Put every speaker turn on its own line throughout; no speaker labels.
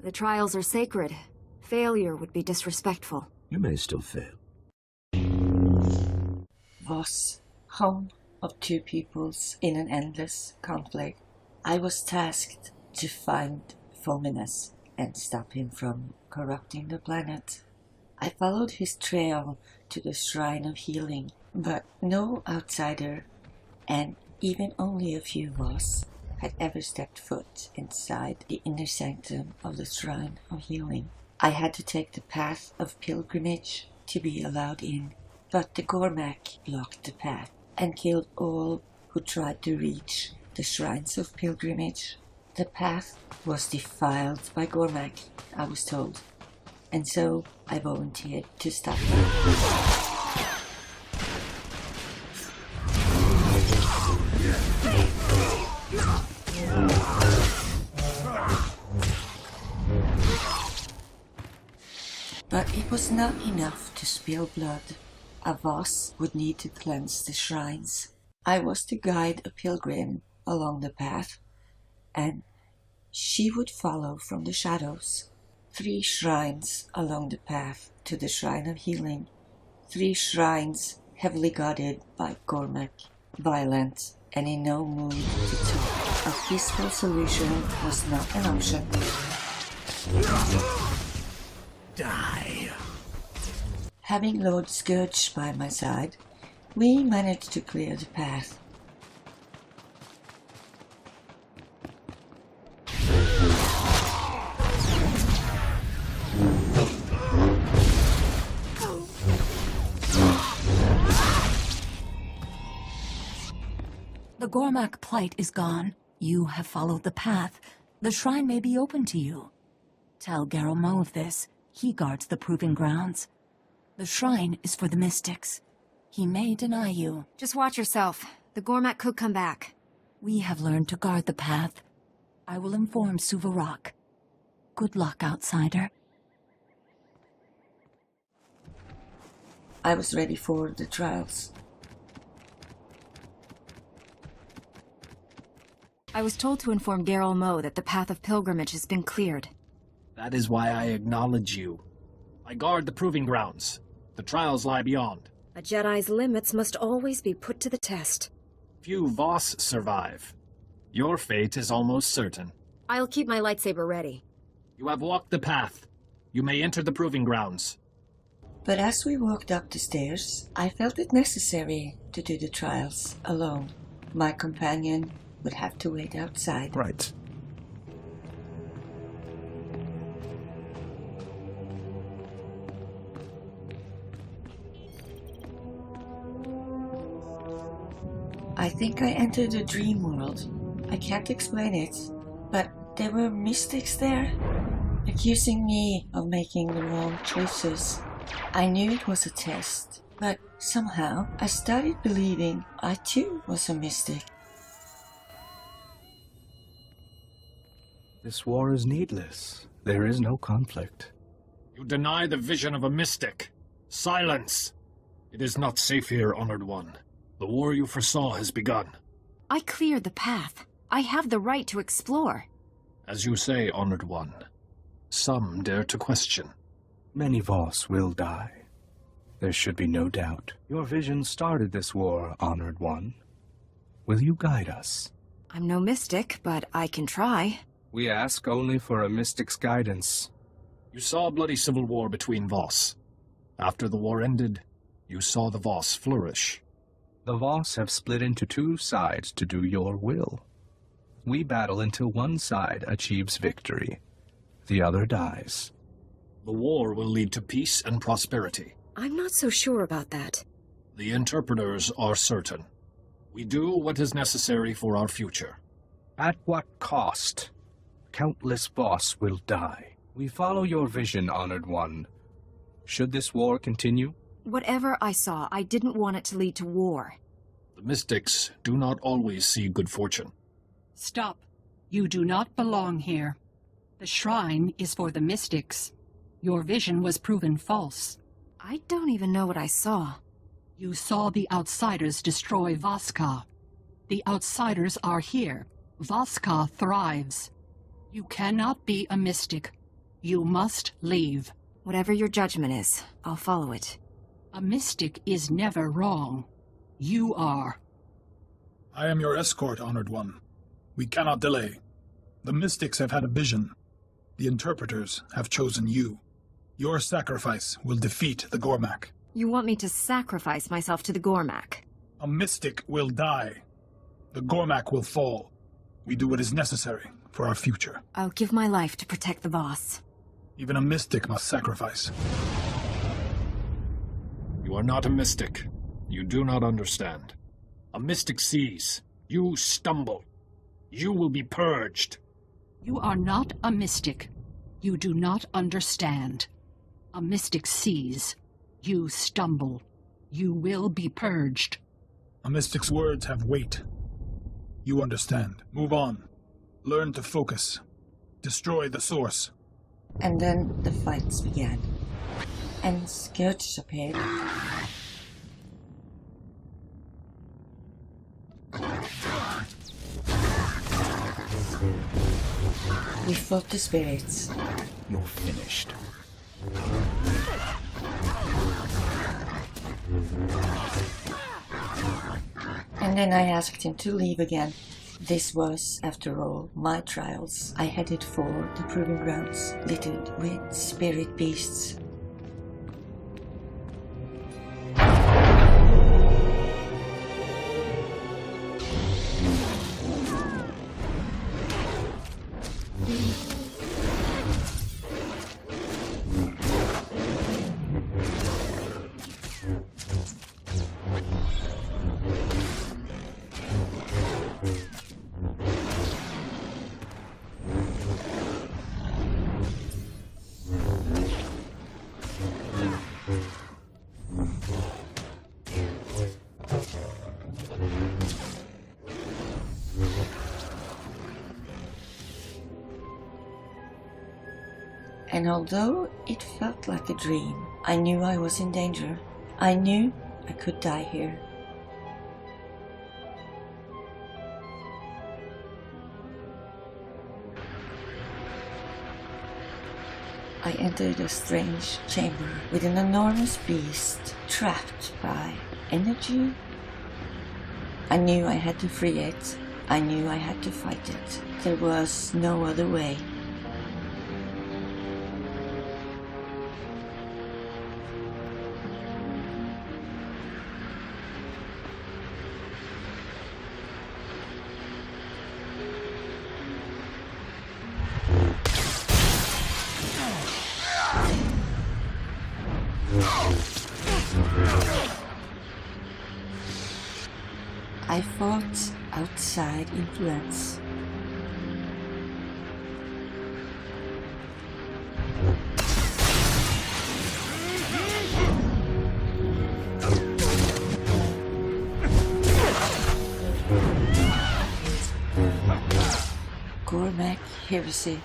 The trials are sacred. Failure would be disrespectful.
You may still fail.
Voss, home of two peoples in an endless conflict. I was tasked to find Fulminus and stop him from corrupting the planet. I followed his trail to the Shrine of Healing, but no outsider, and even only a few Voss, had ever stepped foot inside the inner sanctum of the Shrine of Healing. I had to take the path of pilgrimage to be allowed in, but the Gormak blocked the path and killed all who tried to reach the shrines of pilgrimage. The path was defiled by Gormak, I was told, and so I volunteered to stop them. But it was not enough to spill blood. A Voss would need to cleanse the shrines. I was to guide a pilgrim along the path, and she would follow from the shadows. 3 shrines along the path to the Shrine of Healing. 3 shrines heavily guarded by Gormak, violent and in no mood to talk. A peaceful solution was not an option.
Die.
Having Lord Scourge by my side, we managed to clear the path.
The Gormak plight is gone. You have followed the path. The shrine may be open to you. Tell Garromo of this. He guards the proving grounds. The shrine is for the mystics. He may deny you.
Just watch yourself. The Gormak could come back.
We have learned to guard the path. I will inform Suvarok. Good luck, outsider.
I was ready for the trials.
I was told to inform Garrel Mo that the path of pilgrimage has been cleared.
That is why I acknowledge you. I guard the proving grounds. The trials lie beyond.
A Jedi's limits must always be put to the test.
Few Voss survive. Your fate is almost certain.
I'll keep my lightsaber ready.
You have walked the path. You may enter the proving grounds.
But as we walked up the stairs, I felt it necessary to do the trials alone. My companion would have to wait outside.
Right.
I think I entered a dream world. I can't explain it, but there were mystics there, accusing me of making the wrong choices. I knew it was a test, but somehow I started believing I too was a mystic.
This war is needless. There is no conflict.
You deny the vision of a mystic. Silence! It is not safe here, Honored One. The war you foresaw has begun.
I cleared the path. I have the right to explore.
As you say, Honored One, some dare to question.
Many Voss will die. There should be no doubt. Your vision started this war, Honored One. Will you guide us?
I'm no mystic, but I can try.
We ask only for a mystic's guidance.
You saw a bloody civil war between Voss. After the war ended, you saw the Voss flourish.
The Voss have split into 2 sides to do your will. We battle until one side achieves victory. The other dies.
The war will lead to peace and prosperity.
I'm not so sure about that.
The interpreters are certain. We do what is necessary for our future.
At what cost? Countless Voss will die. We follow your vision, Honored One. Should this war continue?
Whatever I saw, I didn't want it to lead to war.
The mystics do not always see good fortune.
Stop. You do not belong here. The shrine is for the mystics. Your vision was proven false.
I don't even know what I saw.
You saw the outsiders destroy Voska. The outsiders are here. Voska thrives. You cannot be a mystic. You must leave.
Whatever your judgment is, I'll follow it.
A mystic is never wrong. You are.
I am your escort, Honored One. We cannot delay. The mystics have had a vision. The interpreters have chosen you. Your sacrifice will defeat the Gormak.
You want me to sacrifice myself to the Gormak?
A mystic will die. The Gormak will fall. We do what is necessary for our future.
I'll give my life to protect the Voss.
Even a mystic must sacrifice.
You are not a mystic. You do not understand. A mystic sees. You stumble. You will be purged.
You are not a mystic. You do not understand. A mystic sees. You stumble. You will be purged.
A mystic's words have weight. You understand. Move on. Learn to focus. Destroy the source.
And then the fights began. And scourges appeared. We fought the spirits.
You're finished.
And then I asked him to leave again. This was, after all, my trials. I headed for the proving grounds, littered with spirit beasts. And although it felt like a dream, I knew I was in danger. I knew I could die here. I entered a strange chamber with an enormous beast trapped by energy. I knew I had to free it. I knew I had to fight it. There was no other way. I fought outside influence. Gormak heresy.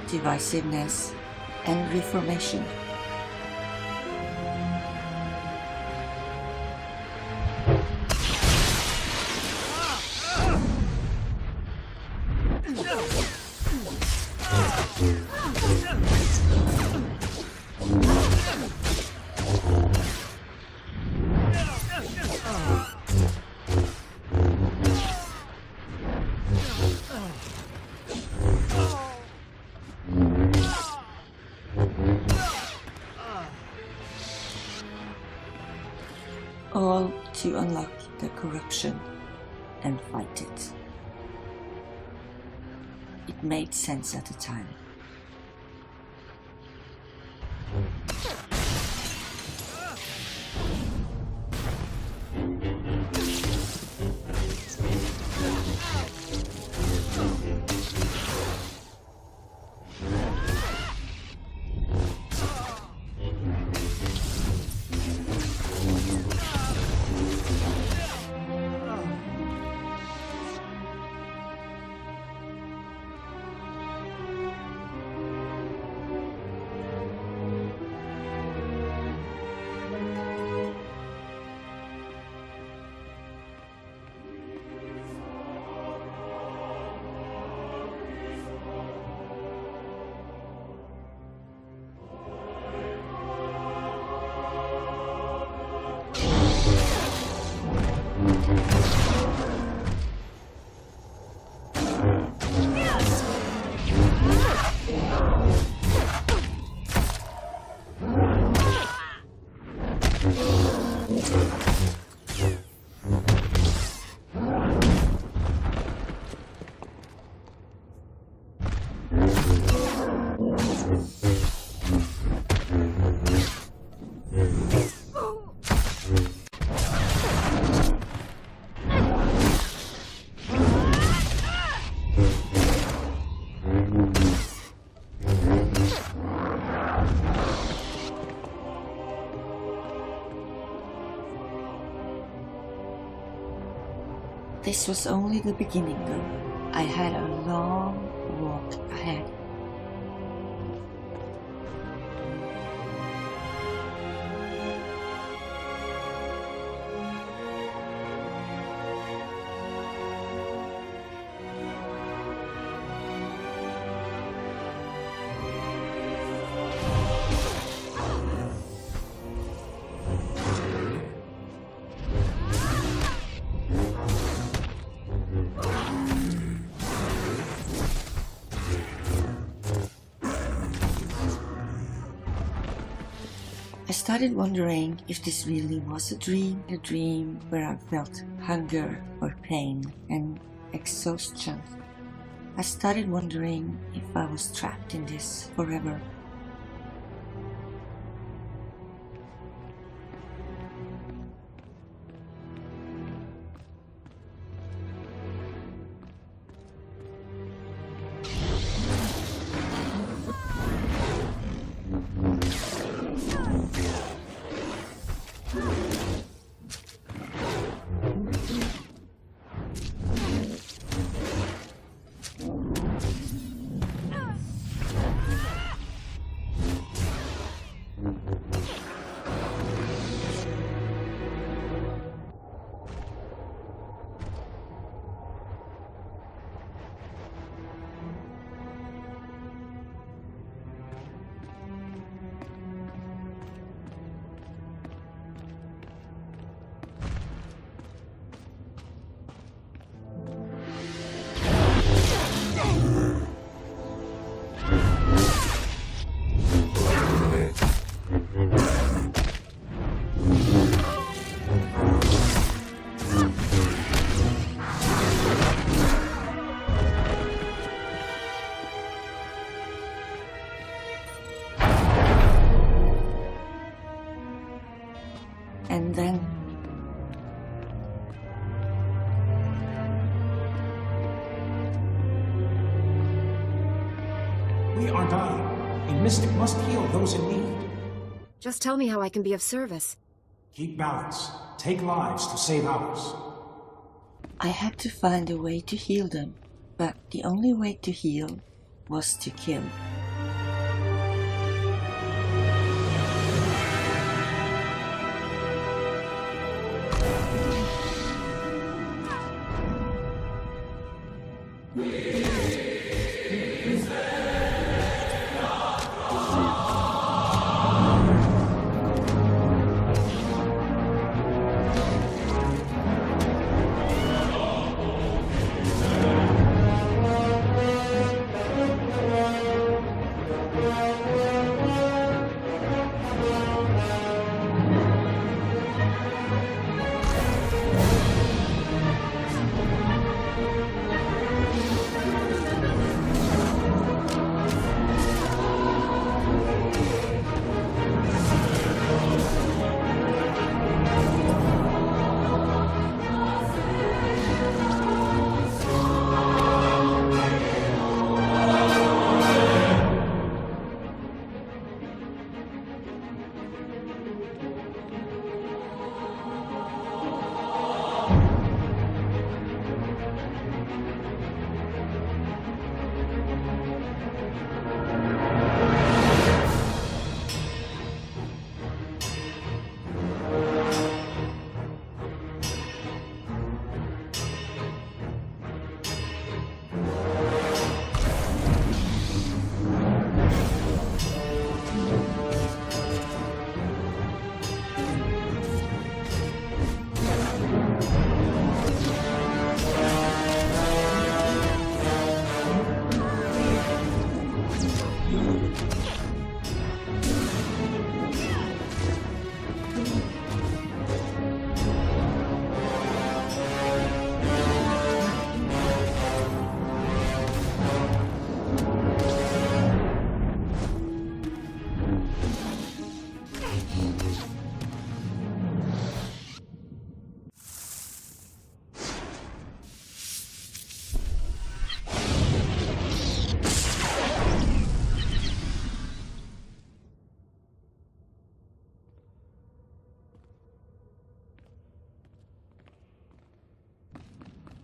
Divisiveness and reformation. All to unlock the corruption and fight it. It made sense at the time. This was only the beginning though. I had a long walk ahead. I started wondering if this really was a dream where I felt hunger or pain and exhaustion. I started wondering if I was trapped in this forever. And then
we are dying. A mystic must heal those in need.
Just tell me how I can be of service.
Keep balance. Take lives to save ours.
I had to find a way to heal them, but the only way to heal was to kill.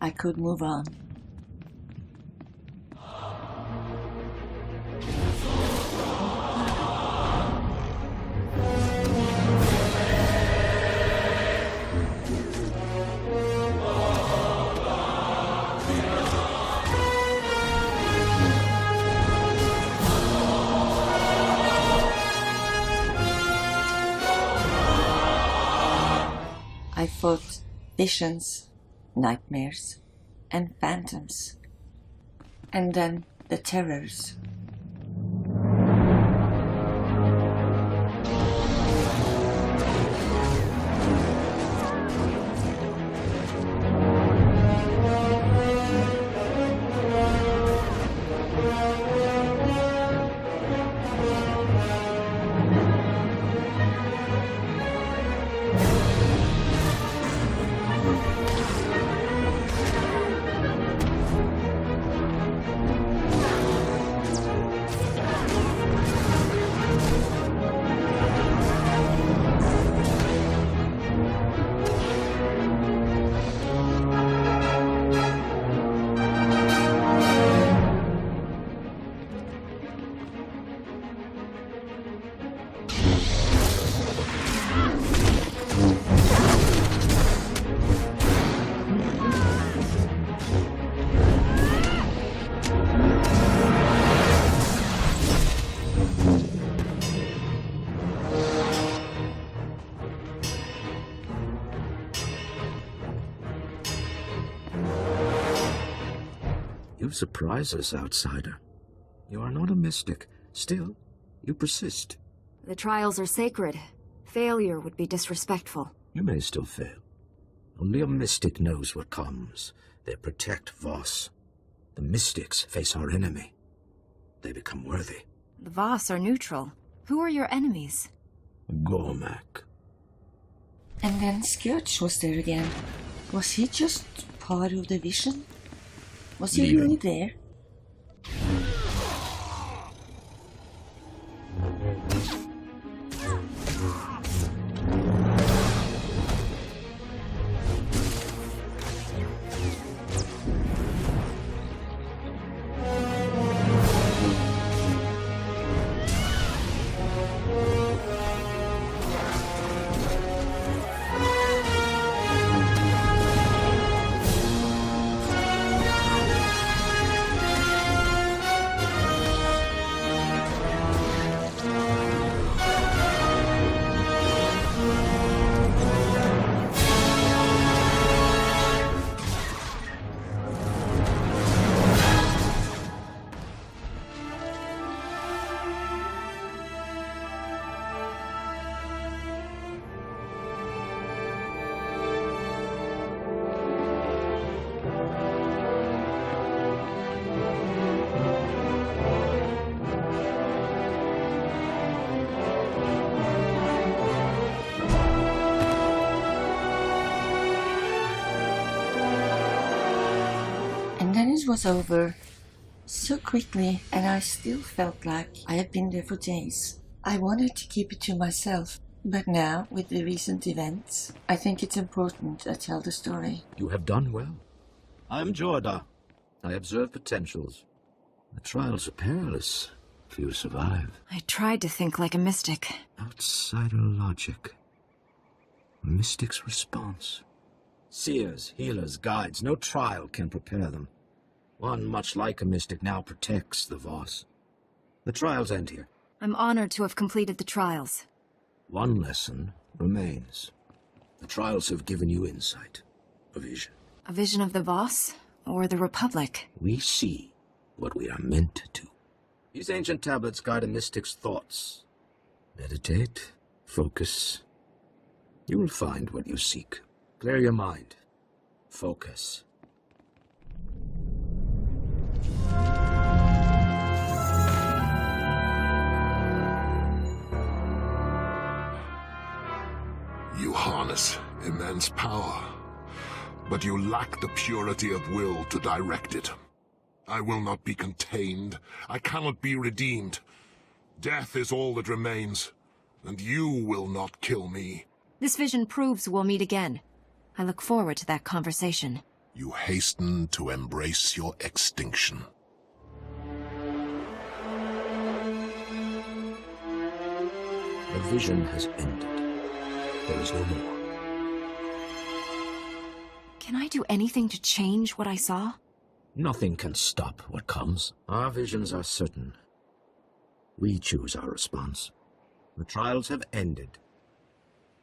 I could move on. I fought visions, nightmares, and phantoms, and then the terrors.
You surprise us, outsider. You are not a mystic. Still, you persist.
The trials are sacred. Failure would be disrespectful.
You may still fail. Only a mystic knows what comes. They protect Voss. The mystics face our enemy. They become worthy.
The Voss are neutral. Who are your enemies?
Gormak.
And then Scourge was there again. Was he just part of the vision? Was he really there? It was over so quickly, and I still felt like I had been there for days. I wanted to keep it to myself, but now, with the recent events, I think it's important I tell the story.
You have done well. I am Jorda. I observe potentials. The trials are perilous. Few survive.
I tried to think like a mystic.
Outsider logic. A mystic's response. Seers, healers, guides, no trial can prepare them. One, much like a mystic, now protects the Voss. The trials end here.
I'm honored to have completed the trials.
One lesson remains. The trials have given you insight, a vision.
A vision of the Voss, or the Republic?
We see what we are meant to. These ancient tablets guide a mystic's thoughts. Meditate, focus. You will find what you seek. Clear your mind. Focus.
You harness immense power, but you lack the purity of will to direct it. I will not be contained. I cannot be redeemed. Death is all that remains, and you will not kill me.
This vision proves we'll meet again. I look forward to that conversation.
You hasten to embrace your extinction.
The vision has ended. There is no more.
Can I do anything to change what I saw?
Nothing can stop what comes. Our visions are certain. We choose our response. The trials have ended.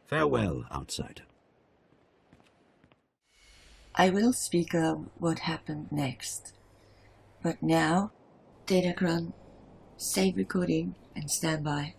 Farewell, outsider.
I will speak of what happened next. But now, Datacron, save recording and stand by.